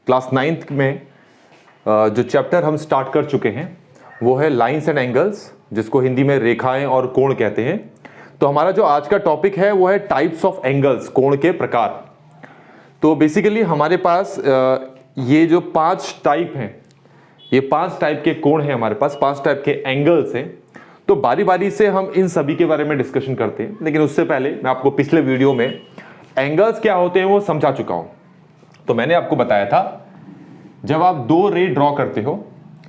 Class 9th में जो chapter हम स्टार्ट कर चुके हैं वो है लाइंस एंड एंगल्स, जिसको हिंदी में रेखाएं और कोण कहते हैं। तो हमारा जो आज का टॉपिक है वो है टाइप्स ऑफ एंगल्स, कोण के प्रकार। तो बेसिकली हमारे पास ये जो 5 टाइप हैं, ये 5 टाइप के कोण हैं, हमारे पास 5 टाइप के एंगल्स हैं। तो बारी बारी से हम इन सभी के बारे में डिस्कशन करते हैं, लेकिन उससे पहले मैं आपको पिछले वीडियो में एंगल्स क्या होते हैं वो समझा चुका हूं। तो मैंने आपको बताया था, जब आप 2 रे ड्रॉ करते हो,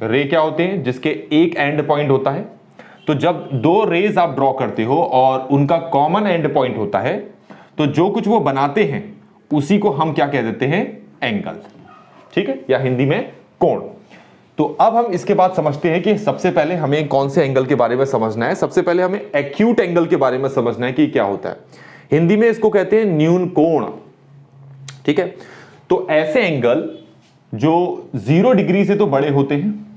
रे क्या होते हैं, जिसके एक एंड पॉइंट होता है। तो जब 2 रेज आप ड्रॉ करते हो और उनका कॉमन एंड पॉइंट होता है, तो जो कुछ वो बनाते हैं उसी को हम क्या कह देते हैं, एंगल। ठीक है, या हिंदी में कोण। तो अब हम इसके बाद समझते हैं कि सबसे पहले हमें कौन से एंगल के बारे में समझना है। सबसे पहले हमें एक्यूट एंगल के बारे में समझना है कि क्या होता है। हिंदी में इसको कहते हैं न्यून कोण। ठीक है, तो ऐसे एंगल जो 0 डिग्री से तो बड़े होते हैं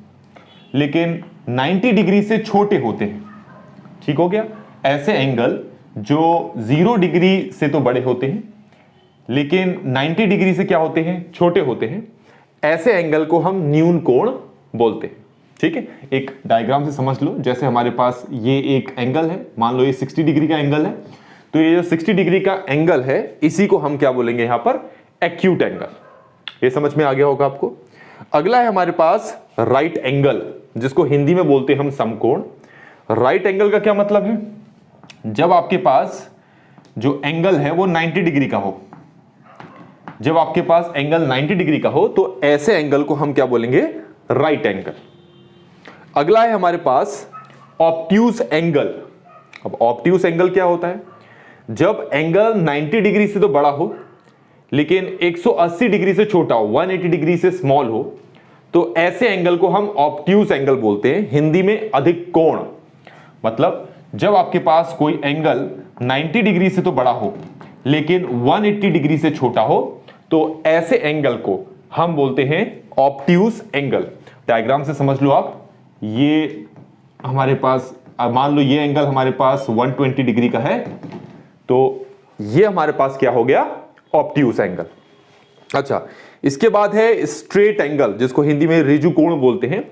लेकिन 90 डिग्री से छोटे होते हैं। ठीक हो गया, ऐसे एंगल जो 0 डिग्री से तो बड़े होते हैं लेकिन 90 डिग्री से क्या होते हैं, छोटे होते हैं, ऐसे एंगल को हम न्यून कोण बोलते हैं। ठीक है, एक डायग्राम से समझ लो। जैसे हमारे पास ये एक एंगल है, मान लो ये 60 डिग्री का एंगल है, तो ये जो 60 डिग्री का एंगल है इसी को हम क्या बोलेंगे यहां पर, एक्यूट एंगल। ये समझ में आ गया होगा आपको। अगला है हमारे पास राइट एंगल, जिसको हिंदी में बोलते हैं हम समकोण। राइट एंगल का क्या मतलब है, जब आपके पास जो एंगल है वो 90 डिग्री का हो, जब आपके पास एंगल 90 डिग्री का हो तो ऐसे एंगल को हम क्या बोलेंगे, राइट एंगल। अगला है हमारे पास ऑब्ट्यूज एंगल। अब ऑब्ट्यूज एंगल क्या होता है, जब एंगल 90 डिग्री से तो बड़ा हो लेकिन 180 डिग्री से छोटा हो, 180 डिग्री से स्मॉल हो, तो ऐसे एंगल को हम ऑब्ट्यूज एंगल बोलते हैं, हिंदी में अधिक कोण। मतलब जब आपके पास कोई एंगल 90 डिग्री से तो बड़ा हो लेकिन 180 डिग्री से छोटा हो, तो ऐसे एंगल को हम बोलते हैं ऑब्ट्यूज एंगल। डायग्राम से समझ लो आप। ये हमारे पास, मान लो ये एंगल हमारे पास 120 डिग्री का है, तो ये हमारे पास क्या हो गया, ऑब्ट्यूज एंगल। अच्छा, इसके बाद है स्ट्रेट एंगल, जिसको हिंदी में ऋजु कोण बोलते हैं।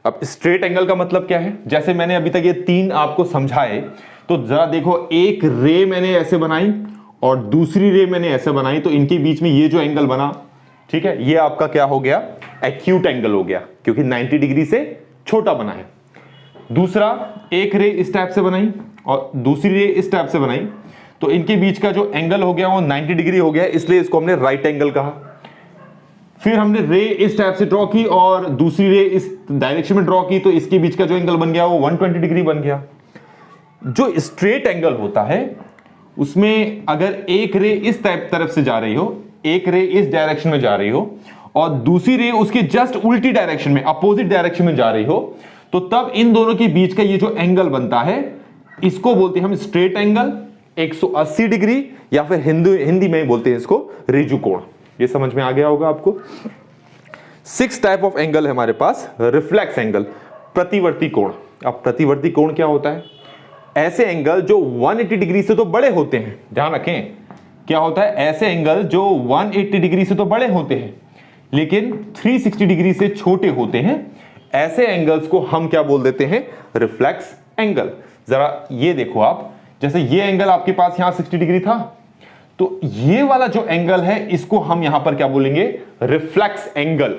अब स्ट्रेट एंगल का मतलब क्या है, जैसे मैंने अभी तक ये 3 आपको समझाए, तो जरा देखो, एक रे मैंने ऐसे बनाई और दूसरी रे मैंने ऐसे बनाई, तो इनके बीच में ये जो एंगल बना, ठीक है, ये आपका क्या हो गया, एक्यूट एंगल हो गया, क्योंकि 90 डिग्री से छोटा बना है। दूसरा, एक रे इस टाइप से बनाई और दूसरी रे इस टाइप से बनाई, तो इनके बीच का जो एंगल हो गया वो 90 डिग्री हो गया, इसलिए इसको हमने राइट एंगल कहा। फिर हमने रे इस टाइप से ड्रॉ की और दूसरी रे इस डायरेक्शन में ड्रॉ की, तो इसके बीच का जो एंगल बन गया वो 120 डिग्री बन गया। जो स्ट्रेट एंगल होता है उसमें अगर एक रे इस तरफ से जा रही हो, एक रे इस डायरेक्शन में जा रही हो और दूसरी रे उसके जस्ट उल्टी डायरेक्शन में, अपोजिट डायरेक्शन में जा रही हो, तो तब इन दोनों के बीच का ये जो एंगल बनता है इसको बोलते हैं हम स्ट्रेट एंगल, 180 डिग्री, या फिर हिंदी में बोलते हैं इसको ऋजु कोण। ये समझ में आ गया होगा आपको। 6 टाइप ऑफ एंगल है हमारे पास। रिफ्लेक्स एंगल, प्रतिवर्ती कोण। अब प्रतिवर्ती कोण क्या होता है, ऐसे एंगल जो 180 डिग्री से तो बड़े होते हैं। ध्यान रखें, क्या होता है, ऐसे एंगल जो 180 डिग्री से तो बड़े होते हैं लेकिन 360 डिग्री से छोटे होते हैं, ऐसे एंगल्स को हम क्या बोल देते हैं, रिफ्लेक्स एंगल। जरा ये देखो आप, जैसे ये एंगल आपके पास यहां 60 डिग्री था, तो ये वाला जो एंगल है इसको हम यहां पर क्या बोलेंगे, रिफ्लेक्स एंगल।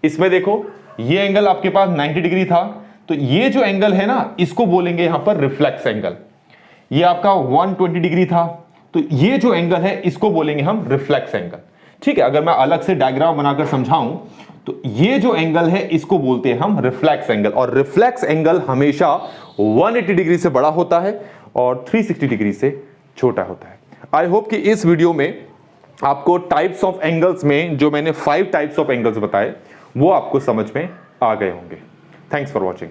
इसमें देखो, ये एंगल आपके पास 90 डिग्री था, तो ये जो एंगल है ना इसको बोलेंगे यहां पर रिफ्लेक्स एंगल। ये आपका 120 डिग्री था, तो ये जो एंगल है इसको बोलेंगे हम रिफ्लेक्स एंगल। ठीक है, अगर मैं अलग से डायग्राम बनाकर समझाऊं, तो ये जो एंगल है इसको बोलते हैं हम रिफ्लेक्स एंगल। और रिफ्लेक्स एंगल हमेशा 180 डिग्री से बड़ा होता है और 360 डिग्री से छोटा होता है। आई होप कि इस वीडियो में आपको टाइप्स ऑफ एंगल्स में जो मैंने 5 टाइप्स ऑफ एंगल्स बताए वो आपको समझ में आ गए होंगे। Thanks for watching.